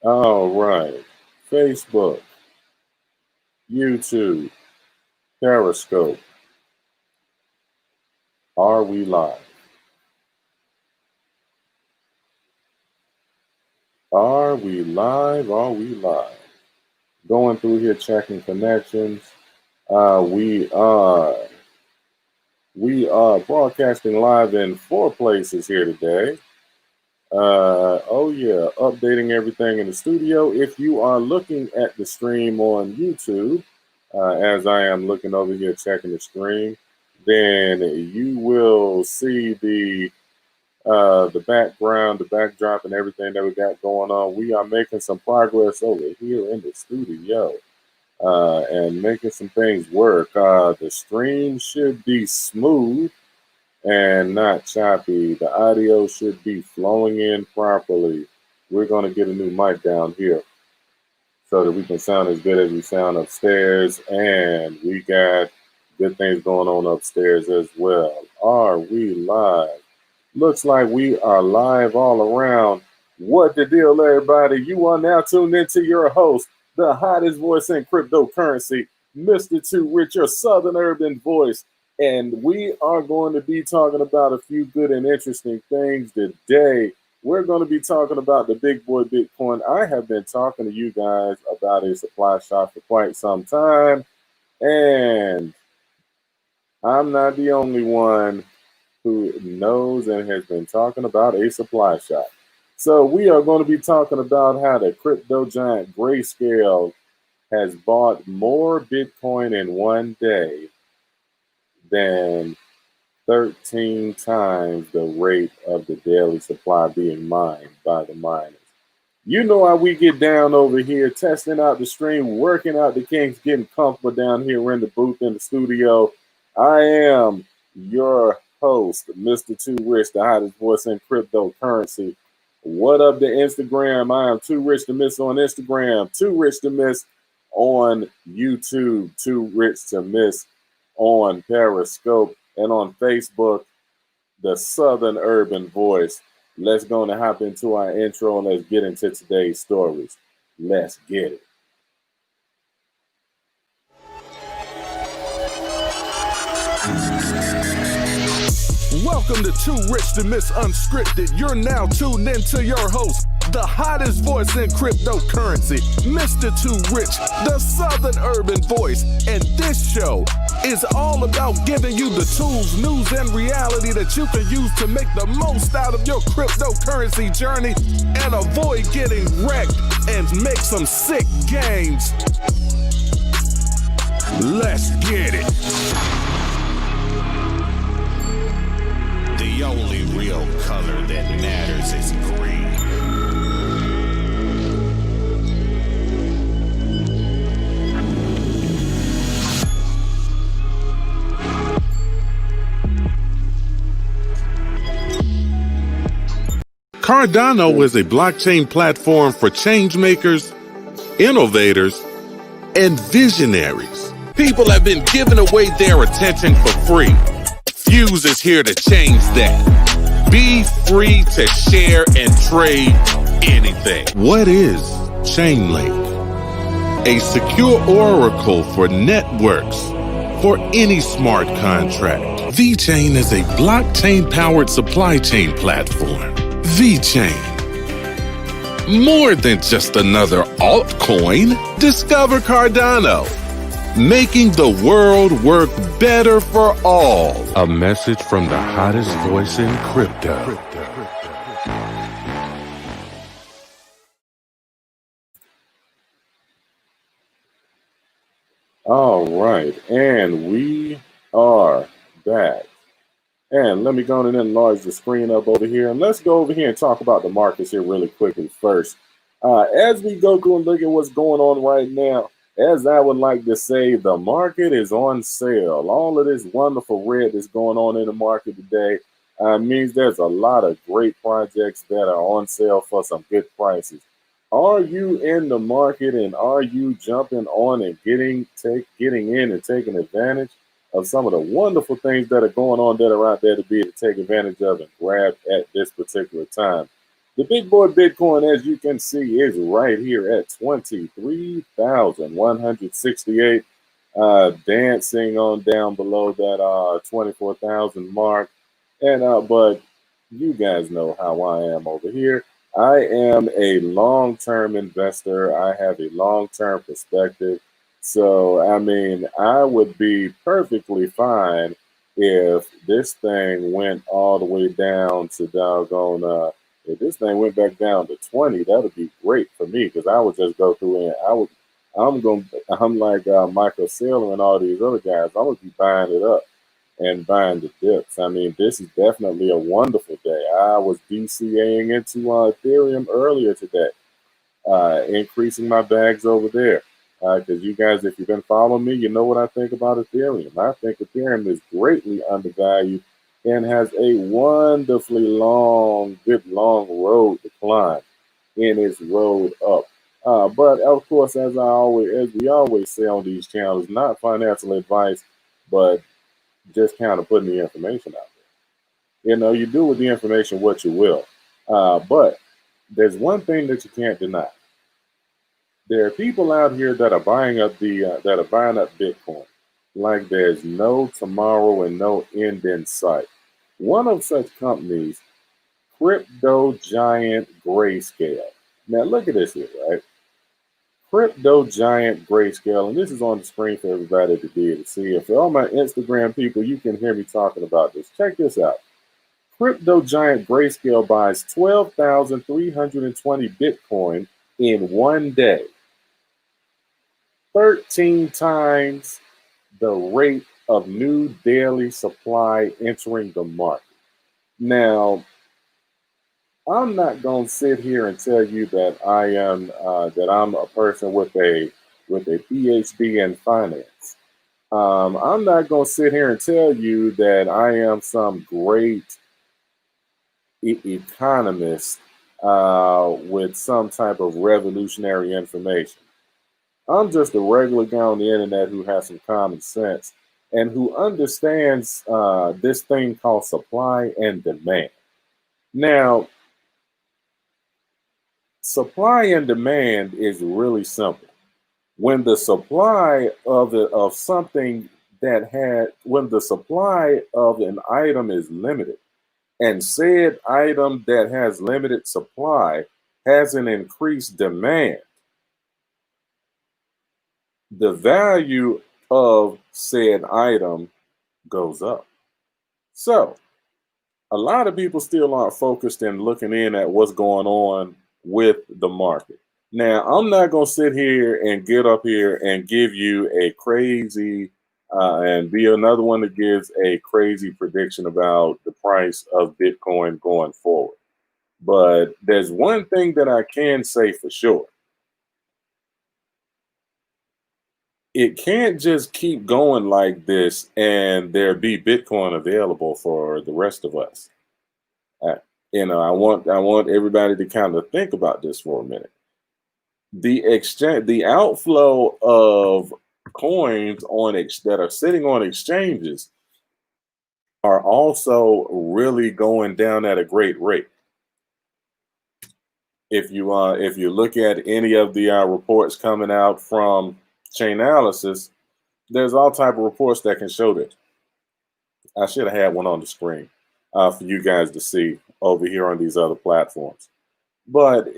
All right. Facebook, YouTube, Periscope. Are we live? Are we live? Are we live? Going through here checking connections. Uh, we are we are broadcasting live in 4 places here today. Oh yeah, updating everything in the studio. If you are looking at the stream on YouTube, as I am looking over here checking the stream, then you will see the background, the backdrop, and everything that we got going on. We are making some progress over here in the studio, and making some things work. The stream should be smooth and not choppy. The audio should be flowing in properly. We're going to get a new mic down here so that we can sound as good as we sound upstairs, and we got good things going on upstairs as well. Are we live? Looks like we are live all around. What the deal, everybody? You are now tuned into your host, the hottest voice in cryptocurrency, Mr. Too Rich, your Southern Urban voice. And we are going to be talking about a few good and interesting things today. We're going to be talking about the big boy Bitcoin. I have been talking to you guys about a supply shop for quite some time, and I'm not the only one who knows and has been talking about a supply shop. So we are going to be talking about how the crypto giant Grayscale has bought more Bitcoin in one day than 13 times the rate of the daily supply being mined by the miners. You know how we get down over here, testing out the stream, working out the kinks, getting comfortable down here in the booth in the studio. I am your host, Mr. Too Rich, the hottest voice in cryptocurrency. What up to Instagram? I am Too Rich to Miss on Instagram, Too Rich to Miss on YouTube, Too Rich to Miss on Periscope, and on Facebook, the Southern Urban Voice. Let's go and hop into our intro and let's get into today's stories. Let's get it. Welcome to Too Rich to Miss Unscripted. You're now tuned into your host, the hottest voice in cryptocurrency, Mr. Too Rich, the Southern Urban Voice. And this show is all about giving you the tools, news, and reality that you can use to make the most out of your cryptocurrency journey and avoid getting wrecked and make some sick gains. Let's get it. The only real color that matters is green. Cardano is a blockchain platform for change makers, innovators, and visionaries. People have been giving away their attention for free. Fuse is here to change that. Be free to share and trade anything. What is Chainlink? A secure oracle for networks for any smart contract. VeChain is a blockchain-powered supply chain platform. VeChain. More than just another altcoin. Discover Cardano. Making the world work better for all. A message from the hottest voice in crypto. All right, and we are back. And let me go and enlarge the screen up over here. And let's go over here and talk about the markets here really quickly first. As we go through and look at what's going on right now, as I would like to say, the market is on sale. All of this wonderful red that's going on in the market today means there's a lot of great projects that are on sale for some good prices. Are you in the market and are you jumping on and getting in and taking advantage of some of the wonderful things that are going on that are out there to be able to take advantage of and grab at this particular time? The big boy Bitcoin, as you can see, is right here at 23,168, dancing on down below that 24,000 mark. And but you guys know how I am over here. I am a long-term investor. I have a long-term perspective. So, I mean, I would be perfectly fine if this thing went all the way down to doggone, if this thing went back down to 20, that would be great for me because I would just go through and I'm like Michael Saylor and all these other guys. I'm going to be buying it up and buying the dips. I mean, this is definitely a wonderful day. I was DCAing into Ethereum earlier today, increasing my bags over there. Because you guys, if you've been following me, you know what I think about Ethereum. I think Ethereum is greatly undervalued and has a wonderfully good long road to climb in its road up. But of course, as we always say on these channels, not financial advice, but just kind of putting the information out there. You know, you do with the information what you will. But there's one thing that you can't deny. There are people out here that are buying up Bitcoin like there's no tomorrow and no end in sight. One of such companies, crypto giant Grayscale. Now look at this here, right? Crypto giant Grayscale, and this is on the screen for everybody to be able to see. If all my Instagram people, you can hear me talking about this. Check this out. Crypto giant Grayscale buys 12,320 Bitcoin in one day. 13 times the rate of new daily supply entering the market. Now, I'm not going to sit here and tell you that I'm a person with a PhD in finance. I'm not going to sit here and tell you that I am some great economist with some type of revolutionary information. I'm just a regular guy on the internet who has some common sense and who understands this thing called supply and demand. Now, supply and demand is really simple. When the supply of when the supply of an item is limited, and said item that has limited supply has an increased demand, the value of said item goes up. So a lot of people still aren't focused and looking in at what's going on with the market. Now, I'm not going to sit here and get up here and give you a crazy and be another one that gives a crazy prediction about the price of Bitcoin going forward. But there's one thing that I can say for sure. It can't just keep going like this and there be Bitcoin available for the rest of us. I want everybody to kind of think about this for a minute. The outflow of coins that are sitting on exchanges are also really going down at a great rate. If you look at any of the reports coming out from Chainalysis, there's all type of reports that can show this. I should have had one on the screen for you guys to see over here on these other platforms. But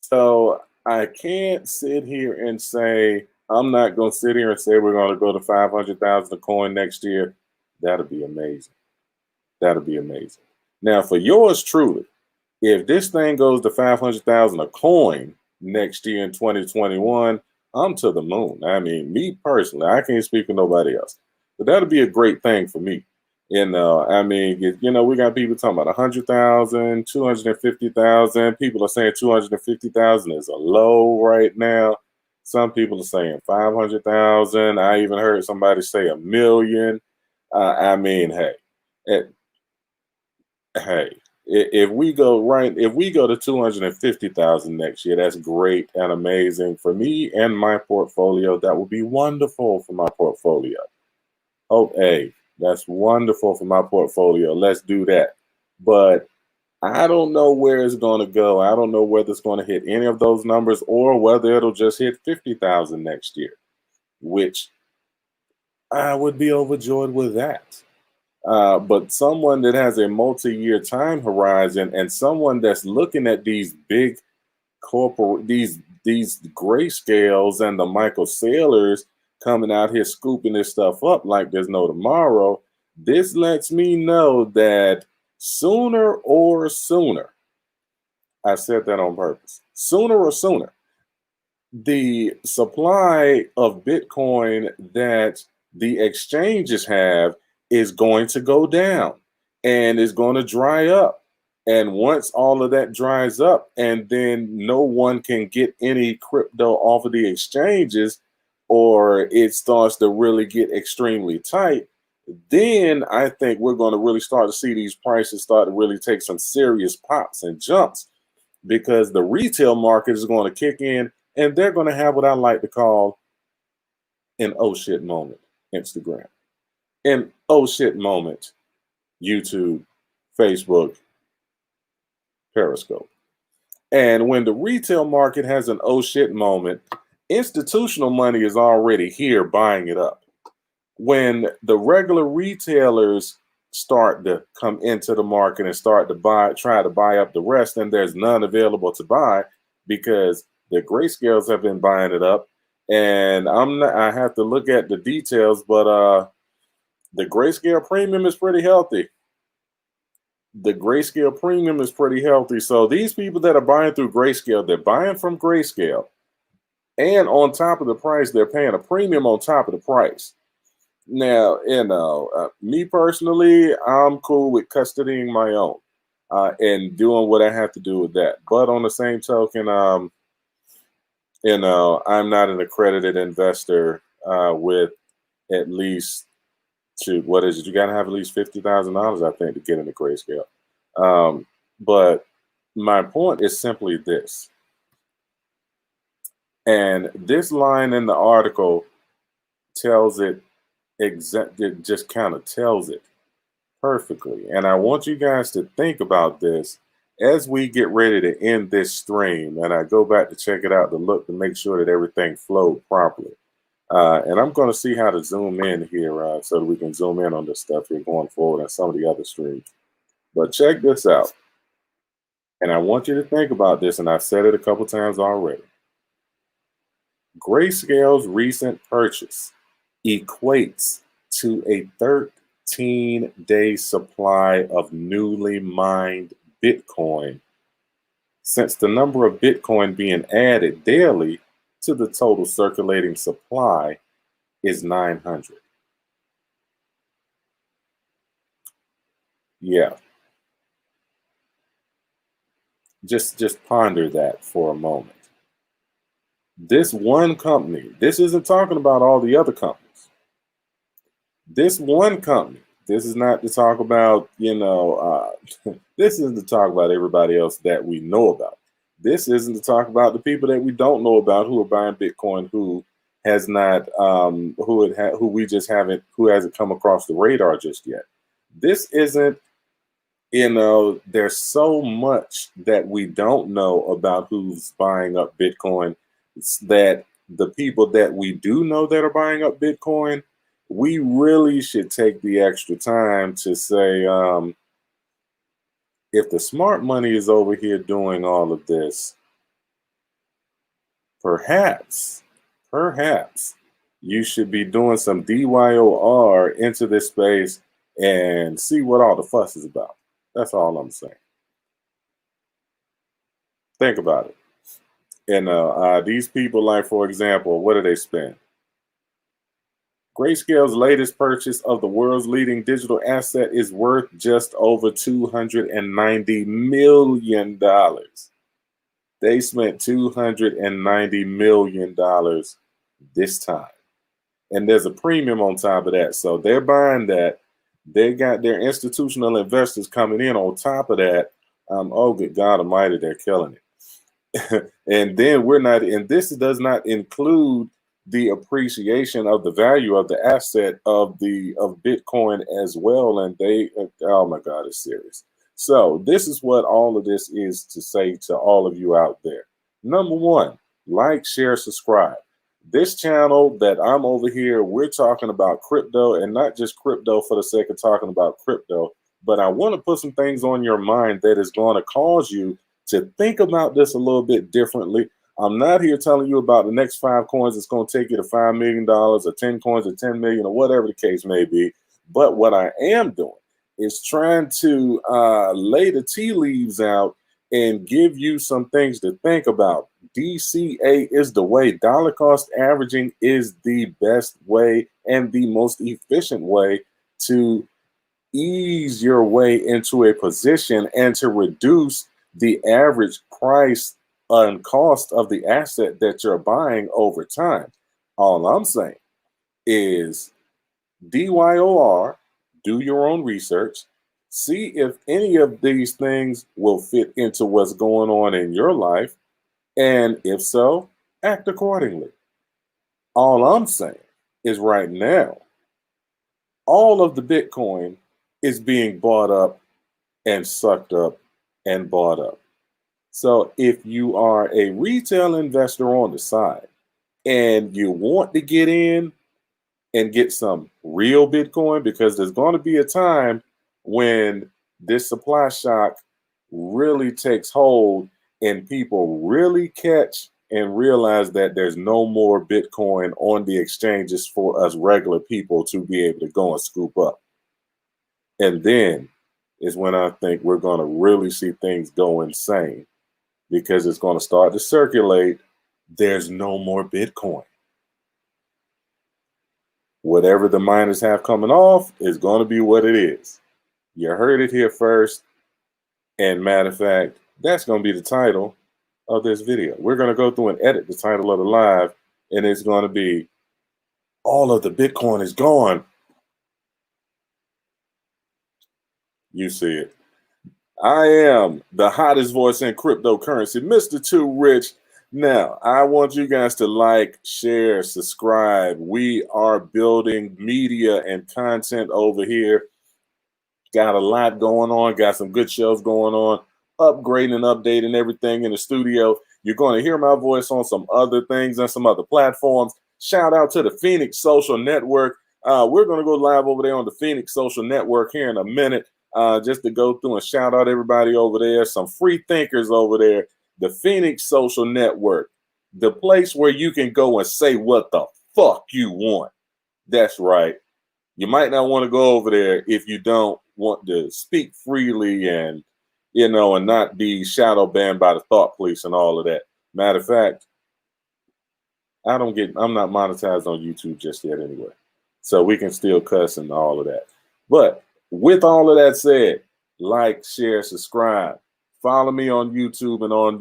so I can't sit here and say, I'm not going to sit here and say we're going to go to 500,000 a coin next year. That'll be amazing. That'll be amazing. Now, for yours truly, if this thing goes to 500,000 a coin next year in 2021, I'm to the moon. I mean, me personally, I can't speak for nobody else, but that'll be a great thing for me. I mean, we got people talking about 100,000, 250,000. People are saying 250,000 is a low right now. Some people are saying 500,000. I even heard somebody say 1 million. I mean, if we go to 250,000 next year, that's great and amazing for me and my portfolio. That will be wonderful for my portfolio. Oh, hey. That's wonderful for my portfolio. Let's do that. But I don't know where it's going to go. I don't know whether it's going to hit any of those numbers or whether it'll just hit 50,000 next year, which I would be overjoyed with that. But someone that has a multi-year time horizon and someone that's looking at these big corporate these grayscales and the Michael Saylors coming out here scooping this stuff up like there's no tomorrow, this lets me know that sooner, I said that on purpose, sooner, the supply of Bitcoin that the exchanges have is going to go down and is going to dry up. And once all of that dries up, and then no one can get any crypto off of the exchanges, or it starts to really get extremely tight, then I think we're going to really start to see these prices start to really take some serious pops and jumps, because the retail market is going to kick in and they're going to have what I like to call an oh shit moment, Instagram, an oh shit moment, YouTube, Facebook, Periscope. And when the retail market has an oh shit moment, institutional money is already here buying it up. When the regular retailers start to come into the market and start to try to buy up the rest, and there's none available to buy because the grayscales have been buying it up. And I have to look at the details, but the grayscale premium is pretty healthy. The grayscale premium is pretty healthy. So these people that are buying through grayscale, they're buying from grayscale. And on top of the price, they're paying a premium on top of the price. Now, me personally, I'm cool with custodying my own and doing what I have to do with that. But on the same token, I'm not an accredited investor with at least what is it? You got to have at least $50,000, I think, to get into grayscale. But my point is simply this. And this line in the article tells it it just kind of tells it perfectly. And I want you guys to think about this as we get ready to end this stream. And I go back to check it out to make sure that everything flowed properly. And I'm going to see how to zoom in here so that we can zoom in on this stuff here going forward on some of the other streams. But check this out. And I want you to think about this, and I've said it a couple times already. Grayscale's recent purchase equates to a 13-day supply of newly mined Bitcoin, since the number of Bitcoin being added daily to the total circulating supply is 900. Yeah. Just ponder that for a moment. This one company, this isn't talking about all the other companies. This one company, this is not to talk about, this isn't to talk about everybody else that we know about. This isn't to talk about the people that we don't know about who are buying Bitcoin, who has not, who we just haven't, who hasn't come across the radar just yet. This isn't, there's so much that we don't know about who's buying up Bitcoin, that the people that we do know that are buying up Bitcoin, we really should take the extra time to say, if the smart money is over here doing all of this, perhaps you should be doing some DYOR into this space and see what all the fuss is about. That's all I'm saying. Think about it. And these people, like, for example, what do they spend? Grayscale's latest purchase of the world's leading digital asset is worth just over $290 million. They spent $290 million this time. And there's a premium on top of that. So they're buying that. They got their institutional investors coming in on top of that. Oh, good God Almighty, they're killing it. And then this does not include the appreciation of the value of the asset of Bitcoin as well. And oh my God, it's serious. So this is what all of this is to say to all of you out there. Number one, like, share, subscribe. This channel that I'm over here, we're talking about crypto, and not just crypto for the sake of talking about crypto, but I want to put some things on your mind that is going to cause you to think about this a little bit differently. I'm not here telling you about the next 5 coins that's going to take you to $5 million or 10 coins or 10 million or whatever the case may be. But what I am doing is trying to lay the tea leaves out and give you some things to think about. DCA is the way. Dollar cost averaging is the best way and the most efficient way to ease your way into a position and to reduce the average price and cost of the asset that you're buying over time. All I'm saying is DYOR, do your own research, see if any of these things will fit into what's going on in your life, and if so, act accordingly. All I'm saying is right now, all of the Bitcoin is being bought up and sucked up and bought up. So if you are a retail investor on the side and you want to get in and get some real Bitcoin, because there's going to be a time when this supply shock really takes hold and people really catch and realize that there's no more Bitcoin on the exchanges for us regular people to be able to go and scoop up. And then is when I think we're going to really see things go insane, because it's going to start to circulate. There's no more Bitcoin. Whatever the miners have coming off is going to be what it is. You heard it here first. And matter of fact, that's going to be the title of this video. We're going to go through and edit the title of the live, and it's going to be all of the Bitcoin is gone. You see it. I am the hottest voice in cryptocurrency, Mr. Too Rich. Now, I want you guys to like, share, subscribe. We are building media and content over here. Got a lot going on. Got some good shows going on. Upgrading and updating everything in the studio. You're going to hear my voice on some other things and some other platforms. Shout out to the Phoenix Social Network. We're going to go live over there on the Phoenix Social Network here in a minute. Just to go through and shout out everybody over there. Some free thinkers over there. The Phoenix Social Network, the place where you can go and say what the fuck you want. That's right. You might not want to go over there if you don't want to speak freely and, you know, and not be shadow banned by the thought police and all of that. Matter of fact, I'm not monetized on YouTube just yet anyway. So we can still cuss and all of that. But with all of that said, like, share, subscribe. Follow me on YouTube and on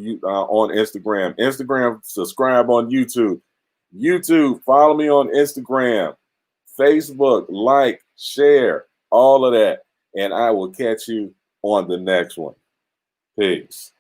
Instagram. Instagram, subscribe on YouTube. YouTube, follow me on Instagram. Facebook, like, share, all of that. And I will catch you on the next one. Peace.